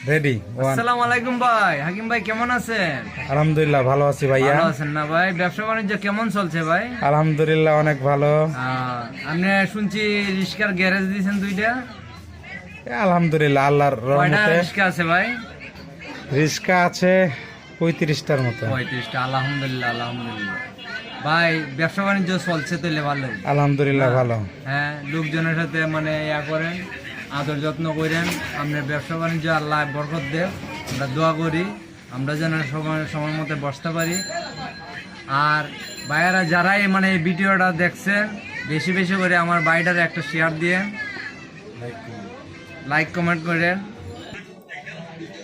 Ready. আসসালামু আলাইকুম ভাই, হাকিম ভাই কেমন আছেন? আলহামদুলিল্লাহ ভালো আছি ভাইয়া। ভালো আছেন না ভাই? ব্যবসা বাণিজ্য কেমন চলছে ভাই? আলহামদুলিল্লাহ অনেক ভালো। আপনি শুনছি রিস্কার গ্যারেজ দিয়েছেন দুইটা। আলহামদুলিল্লাহ আল্লাহর কয়টা রহমতে। রিস্কা আছে ভাই? রিস্কা আছে 35টার মতো। 35টা। আলহামদুলিল্লাহ আলহামদুলিল্লাহ। ভাই ব্যবসা বাণিজ্য চলছে তাহলে ভালো? আলহামদুলিল্লাহ ভালো। হ্যাঁ, লোকজনের সাথে মানে ইয়া করেন, আদর যত্ন করেন। আপনার ব্যবসা বাণিজ্য আল্লাহ বরকত দেব, আমরা দোয়া করি আমরা যেন সময় মতো বসতে পারি। আর ভাইয়ারা যারাই মানে এই ভিডিওটা দেখছেন, বেশি বেশি করে আমার বাড়িটার একটা শেয়ার দিয়ে লাইক কমেন্ট করেন।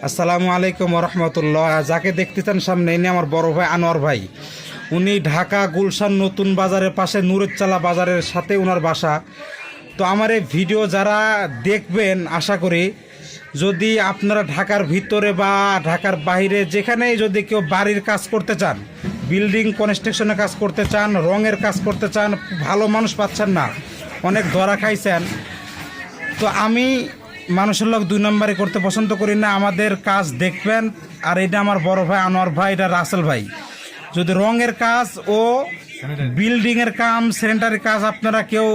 আসসালামু আলাইকুম রহমতুল্লাহ। যাকে দেখতেছেন সামনে, ইনি আমার বড় ভাই আনোয়ার ভাই। উনি ঢাকা গুলশান নতুন বাজারের পাশে নুরুচ্চালা বাজারের সাথে ওনার বাসা। তো আমার এই ভিডিও যারা দেখবেন, আশা করি যদি আপনারা ঢাকার ভিতরে বা ঢাকার বাইরে যেখানেই যদি কেউ বাড়ির কাজ করতে চান, বিল্ডিং কনস্ট্রাকশনের কাজ করতে চান, রঙের কাজ করতে চান, ভালো মানুষ পাচ্ছেন না, অনেক ধরা খাইছেন, তো আমি মানুষের লোক 2 নম্বরে করতে পছন্দ করি না। আমাদের কাজ দেখবেন। আর এটা আমার বড় ভাই আনোয়ার ভাই, এটা রাসেল ভাই। যদি রঙের কাজ ও বিল্ডিংয়ের কাজ, স্যানিটারি কাজ আপনারা কেউ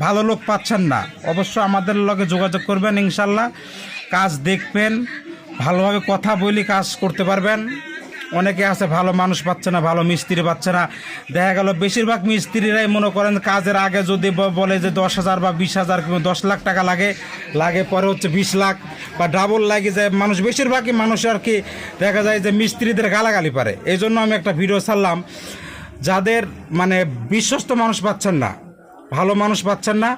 ভালো লোক পাচ্ছেন না, অবশ্য আমাদের লগে যোগাযোগ করবেন। ইনশাল্লাহ কাজ দেখবেন, ভালোভাবে কথা বলি কাজ করতে পারবেন। অনেকে আছে ভালো মানুষ পাচ্ছে না, ভালো মিস্ত্রি পাচ্ছে না। দেখা গেল বেশিরভাগ মিস্ত্রিরাই মনে করেন কাজের আগে যদি বলে যে 10,000 বা 20,000 কিংবা 10 লাখ টাকা লাগে পরে হচ্ছে 20 লাখ বা ডাবল লাগে যায়। মানুষ বেশিরভাগই মানুষ আর কি দেখা যায় যে মিস্ত্রিদের গালাগালি পারে। এই জন্য আমি একটা ভিডিও ছাড়লাম, যাদের মানে বিশ্বস্ত মানুষ পাচ্ছেন না, ভালো মানুষ পাচ্ছেন না,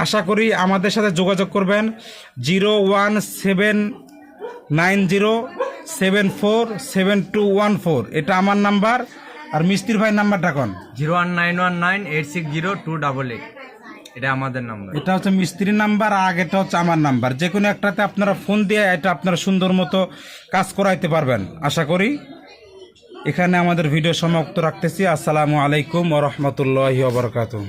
আশা করি আমাদের সাথে যোগাযোগ করবেন। 01790747214, এটা আমার নাম্বার। আর মিস্ত্রি ভাইয়ের নাম্বারটা কোন? 01919860288, এটা আমাদের নাম্বার। এটা হচ্ছে মিস্ত্রির নাম্বার, আর আগেটা হচ্ছে আমার নাম্বার। যে কোনো একটাতে আপনারা ফোন দিয়ে এটা আপনারা সুন্দর মতো কাজ করাইতে পারবেন আশা করি। এখানে আমাদের ভিডিও সমাপ্ত রাখতেছি। আসসালামু আলাইকুম ওয়া রাহমাতুল্লাহি ওয়া বারাকাতুহু।